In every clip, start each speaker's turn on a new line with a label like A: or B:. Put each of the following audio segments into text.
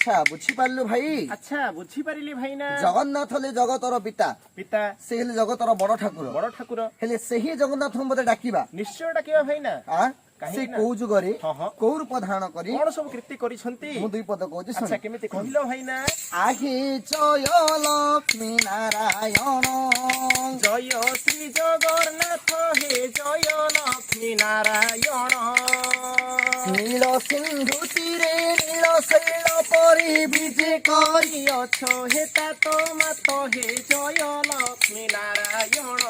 A: আচ্ছা বুঝিপারলু ভাই
B: আচ্ছা বুঝিপারিলি ভাইনা
A: জগন্নাথ হলে জগতর পিতা
B: পিতা
A: সে হলে জগতর বড় ঠাকুর
B: বড় ঠাকুর
A: হেলে ସେହି ଜଗନ୍ନାଥଙ୍କୁ ବୋଧେ ଡାକିବା
B: ନିଶ୍ଚୟ ଡାକିବା ଭାଇନା
A: ସେ କୋଉ ଯୁଗରେ
B: ହଁ, ହଁ।
A: କୋଉ ରୂପ ଧାରଣ କରି
B: କଣ ସବୁ କୀର୍ତ୍ତି କରିଛନ୍ତି
A: ମୁଁ ଦୁଇ ପଦ କହୁଛି
B: ଆଚ୍ଛା
A: ଶୁଣ
B: କେମିତି କହିଲ ଭାଇନା
A: ଆହି ଜୟ ଲକ୍ଷ୍ମୀ ନାରାୟଣ
B: ଜୟ ଶ୍ରୀ ଜଗନ୍ନାଥ ହେ ଜୟ ଲକ୍ଷ୍ମୀ ନାରାୟଣ
A: ନୀଳ ସିନ୍ଧୁ ତୀରେ ନୀଳ ଶୈଳ ପରି ବିଜେ କରି
B: ଅଛ ହେ ତାତ ମାତ ହେ ଜୟ ଲକ୍ଷ୍ମୀ ନାରାୟଣ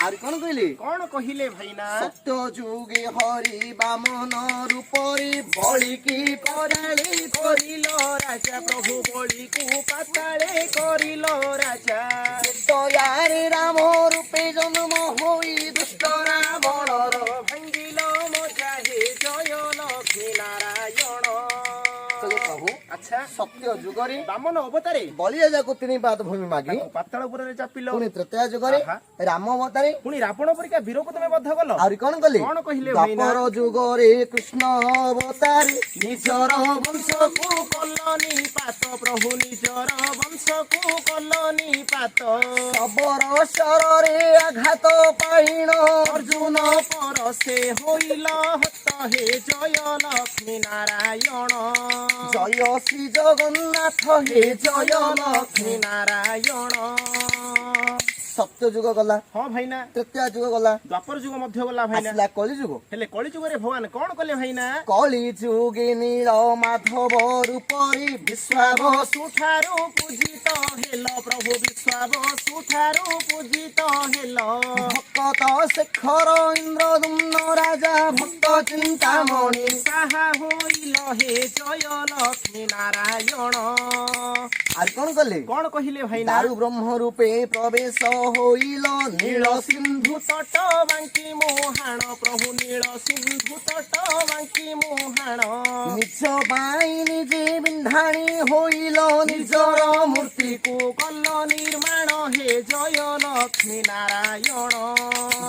A: ଆହୁରି କଣ କହିଲେ
B: କଣ କହିଲେ ଭାଇନା
A: ସତ୍ୟ ଯୁଗେ ହରି ବାମନ ରୂପରେ ବଳିକି
B: କରାଳେ କରିଲ ରାଜା ପ୍ରଭୁ ବଳିକୁ ପାତାଳେ କରିଲ ରାଜା
A: ଦୟାରେ ରାମ ରୂପେ ଜନ୍ମ ହୋଇ ଦୁଷ୍ଟ ରାବଣର
B: ଭାଙ୍ଗିଲ ମଜା ହେ ଜୟ ଲକ୍ଷ୍ମୀ ନାରାୟଣ
A: ପ୍ରଭୁ
B: ଆଚ୍ଛା
A: ସତ୍ୟ ଯୁଗରେ
B: ବାମନ ଅବତାରେ
A: ବଳିଆ ଯାକୁ ତିନି ପାଦ ଭୂମି ମାଗି
B: ପାତାଳ ଉପରେ ଚାପିଲ
A: ପୁଣି ତ୍ରେତୟା ଯୁଗରେ
B: ଆହା।
A: ରାମ ଅବତାରେ
B: ପୁଣି ରାବଣ ପରିକା ବୀରକୁ ତମେ ବଦ୍ଧ କଲ
A: ଆହୁରି କଣ କଲେ
B: କଣ କହିଲେ ଭାଇନା?
A: ଦ୍ୱାପର ଯୁଗରେ କୃଷ୍ଣ ଅବତାରେ
B: ନିଜର ବଂଶକୁ କଲନି ପାତ ପ୍ରଭୁ ନିଜର ବଂଶକୁ କଲନି ପାତ
A: ଶବର ଶରରେ ଆଘାତ ପାଇଣ
B: ଅର୍ଜୁନ ପରସେ ହୋଇଲ ହତ ହେ ଜୟ ଲକ୍ଷ୍ମୀ ନାରାୟଣ
A: ଜୟ ଶ୍ରୀ ଜଗନ୍ନାଥ ହେ
B: ଜୟ ଲକ୍ଷ୍ମୀ ନାରାୟଣ
A: ସତ୍ୟ ଯୁଗ ଗଲା
B: ହଁ ଭାଇନା
A: ତ୍ରେତୟା ଯୁଗ ଗଲା
B: ଦ୍ୱାପର ଯୁଗ ମଧ୍ୟ ଗଲା ଭାଇନା
A: ଆସିଲା କଳି ଯୁଗ
B: ହେଲେ କଳି ଯୁଗରେ ଭଗବାନ କଣ କଲେ ଭାଇନା
A: କଳି ଯୁଗେ ନୀଳ ମାଧବ ରୂପରେ
B: ବିଶ୍ୱାବସୁଠାରୁ ପୂଜିତ ହେଲ ପ୍ରଭୁ ବିଶ୍ୱାବସୁଠାରୁ ପୂଜିତ ହେଲ
A: ଭକ୍ତ ଶେଖର ଇନ୍ଦ୍ରଦୁମ୍ନ ରାଜା ଭକ୍ତ ଚିନ୍ତାମଣି
B: ସାହା ହୋଇଲ ହେ ଜୟ ଲକ୍ଷ୍ମୀ ନାରାୟଣ
A: ଆଉ କଣ କଲେ
B: କଣ କହିଲେ ଭାଇନା
A: ଦାରୁ ବ୍ରହ୍ମ ରୂପେ ପ୍ରବେଶ ହୋଇଲ ନୀଳ
B: ସିନ୍ଧୁ ତଟ ବାଙ୍କି ମୁହାଣ ପ୍ରଭୁ ନୀଳ ସିନ୍ଧୁ ତଟ ବାଙ୍କି ମୁହାଣ
A: ନିଜ ପାଇଁ ନିଜେ ବିନ୍ଧାଣୀ ହୋଇଲ ନିଜର ମୂର୍ତ୍ତିକୁ
B: କଲ ନିର୍ମାଣ ହେ ଜୟ ଲକ୍ଷ୍ମୀ ନାରାୟଣ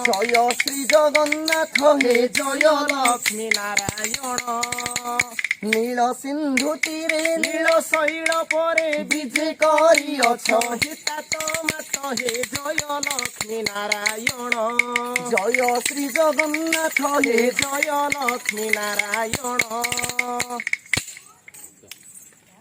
A: ଜୟ ଶ୍ରୀ ଜଗନ୍ନାଥ ହେ
B: ଜୟ ଲକ୍ଷ୍ମୀ ନାରାୟଣ
A: ନୀଳ ସିନ୍ଧୁ ତୀରେ
B: ନୀଳ ଶୈଳ ପରେ
A: ବିଜେ କରିଅଛ
B: ହିତାତ ମାତ ହେ ଜୟ ଲକ୍ଷ୍ମୀ ନାରାୟଣ
A: ଜୟ ଶ୍ରୀ ଜଗନ୍ନାଥ ହେ
B: ଜୟ ଲକ୍ଷ୍ମୀ ନାରାୟଣ